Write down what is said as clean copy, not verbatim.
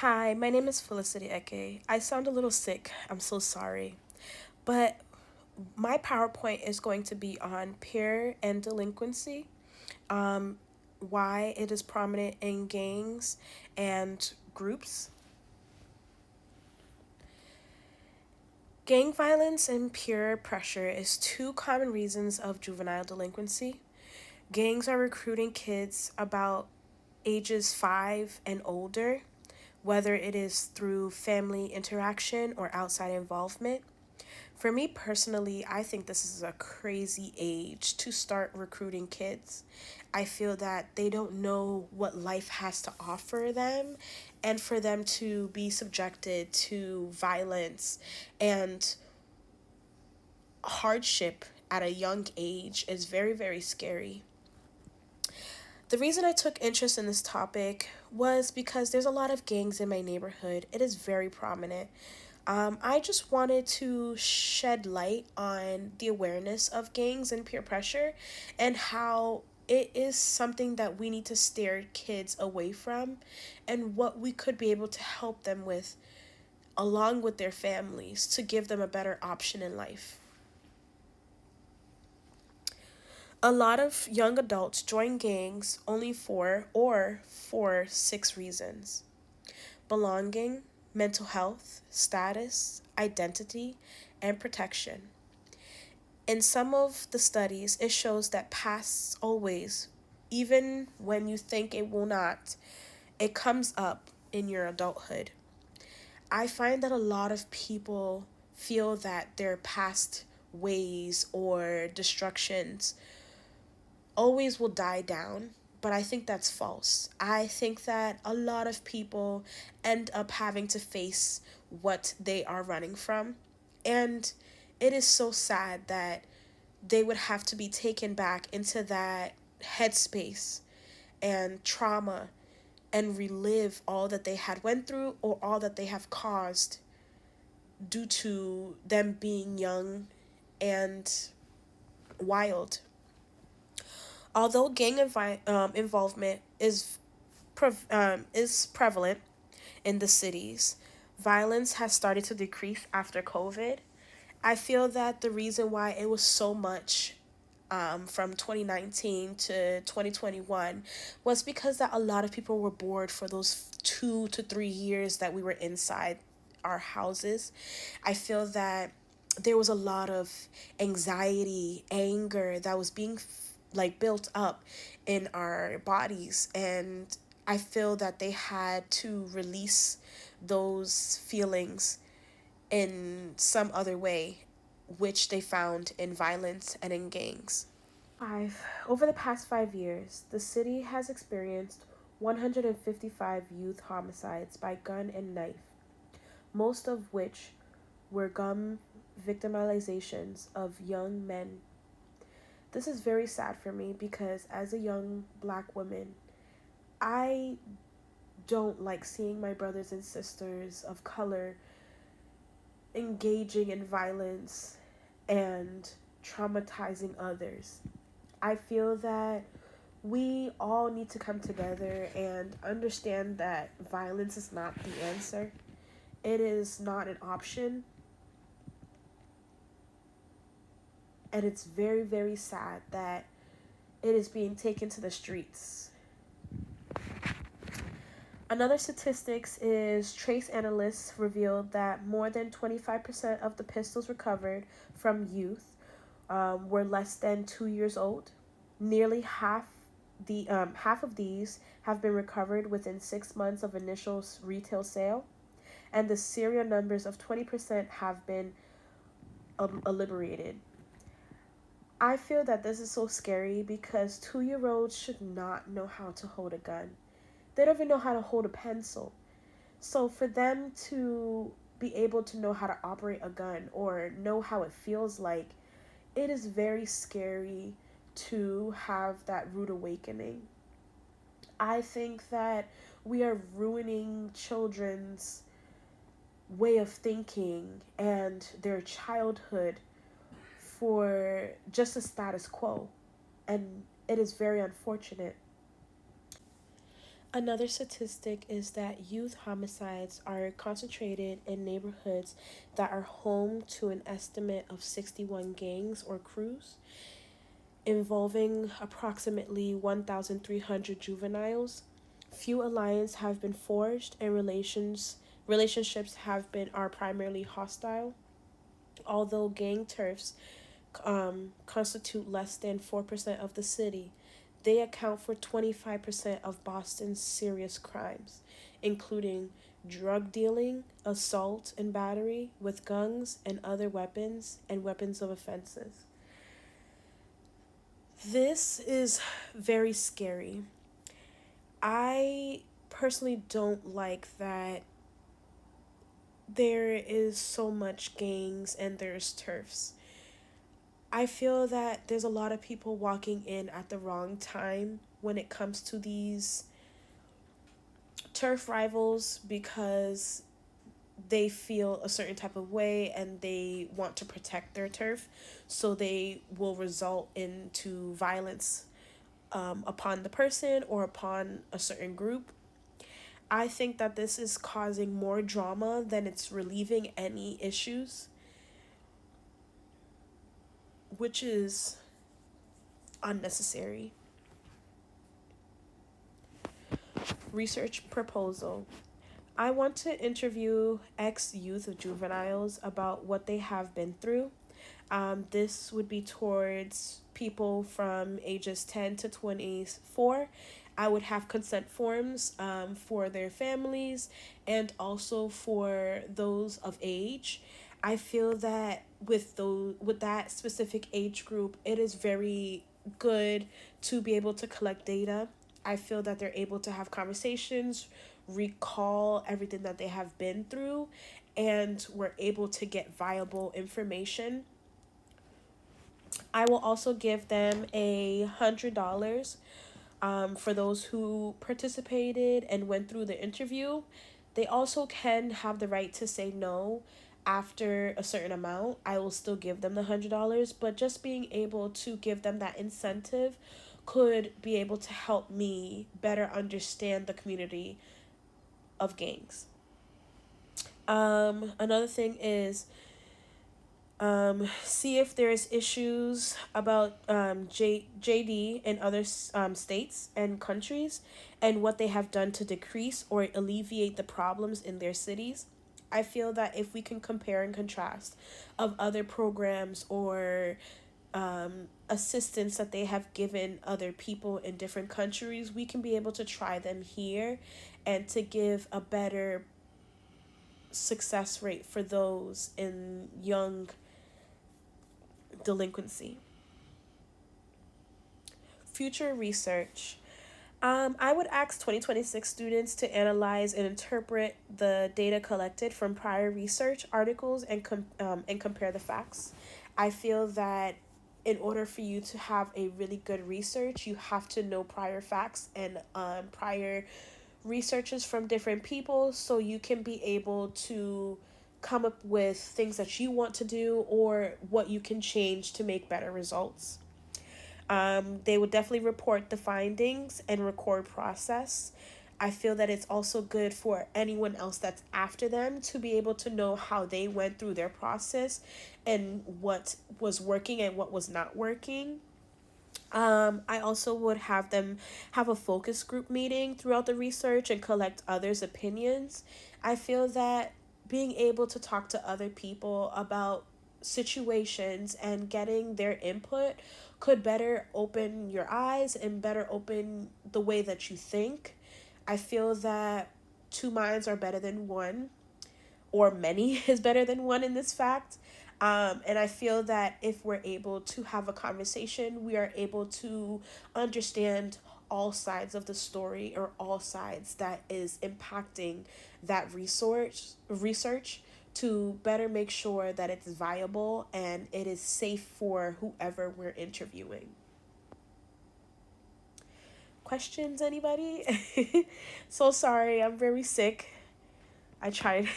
Hi, my name is Felicity Eke. I sound a little sick. I'm so sorry. But my PowerPoint is going to be on peer and delinquency, um, why it is prominent in gangs and groups. Gang violence and peer pressure is two common reasons of juvenile delinquency. Gangs are recruiting kids about ages 5 and older, whether it is through family interaction or outside involvement. For me personally, I think this is a crazy age to start recruiting kids. I feel that they don't know what life has to offer them, and for them to be subjected to violence and hardship at a young age is very, very scary. The reason I took interest in this topic was because there's a lot of gangs in my neighborhood. It is very prominent. I just wanted to shed light on the awareness of gangs and peer pressure and how it is something that we need to steer kids away from and what we could be able to help them with along with their families to give them a better option in life. A lot of young adults join gangs only for 6 reasons: belonging, mental health, status, identity, and protection. In some of the studies, it shows that past always, even when you think it will not, it comes up in your adulthood. I find that a lot of people feel that their past ways or destructions always will die down, but I think that's false. I think that a lot of people end up having to face what they are running from. And it is so sad that they would have to be taken back into that headspace and trauma and relive all that they had went through or all that they have caused due to them being young and wild. Although involvement is prevalent in the cities, violence has started to decrease after COVID. I feel that the reason why it was so much from 2019 to 2021 was because that a lot of people were bored for those 2 to 3 years that we were inside our houses. I feel that there was a lot of anxiety, anger that was being built up in our bodies, and I feel that they had to release those feelings in some other way, which they found in violence and in gangs. Over the past 5 years, the city has experienced 155 youth homicides by gun and knife, most of which were gun victimizations of young men. This is very sad for me because, as a young black woman, I don't like seeing my brothers and sisters of color engaging in violence and traumatizing others. I feel that we all need to come together and understand that violence is not the answer. It is not an option. And it's very, very sad that it is being taken to the streets. Another statistics is trace analysts revealed that more than 25% of the pistols recovered from youth were less than 2 years old. Nearly half of these have been recovered within 6 months of initial retail sale, and the serial numbers of 20% have been liberated. I feel that this is so scary because 2 year olds should not know how to hold a gun. They don't even know how to hold a pencil. So for them to be able to know how to operate a gun or know how it feels like, it is very scary to have that rude awakening. I think that we are ruining children's way of thinking and their childhood for just a status quo. And it is very unfortunate. Another statistic is that youth homicides are concentrated in neighborhoods that are home to an estimate of 61 gangs or crews, involving approximately 1,300 juveniles. Few alliances have been forged, and relationships have been are primarily hostile. Although gang turfs constitute less than 4% of the city, they account for 25% of Boston's serious crimes, including drug dealing, assault and battery with guns and other weapons, and weapons of offenses. This is very scary. I personally don't like that there is so much gangs and there's turfs. I feel that there's a lot of people walking in at the wrong time when it comes to these turf rivals because they feel a certain type of way and they want to protect their turf, so they will result into violence upon the person or upon a certain group. I think that this is causing more drama than it's relieving any issues, which is unnecessary. Research proposal. I want to interview ex youth of juveniles about what they have been through. This would be towards people from ages 10 to 24. I would have consent forms for their families and also for those of age. I feel that with that specific age group, it is very good to be able to collect data. I feel that they're able to have conversations, recall everything that they have been through, and we're able to get viable information. I will also give them $100 for those who participated and went through the interview. They also can have the right to say no after a certain amount. I will still give them the $100, but just being able to give them that incentive could be able to help me better understand the community of gangs. Another thing is see if there's issues about JD in other states and countries and what they have done to decrease or alleviate the problems in their cities. I feel that if we can compare and contrast of other programs or assistance that they have given other people in different countries, we can be able to try them here and to give a better success rate for those in young delinquency. Future research. I would ask 2026 students to analyze and interpret the data collected from prior research articles and compare the facts. I feel that in order for you to have a really good research, you have to know prior facts and prior researches from different people so you can be able to come up with things that you want to do or what you can change to make better results. They would definitely report the findings and record process. I feel that it's also good for anyone else that's after them to be able to know how they went through their process and what was working and what was not working. I also would have them have a focus group meeting throughout the research and collect others' opinions. I feel that being able to talk to other people about situations and getting their input could better open your eyes and better open the way that you think. I feel that two minds are better than one, or many is better than one in this fact. And I feel that if we're able to have a conversation, we are able to understand all sides of the story or all sides that is impacting that research to better make sure that it's viable and it is safe for whoever we're interviewing. Questions, anybody? So sorry, I'm very sick. I tried.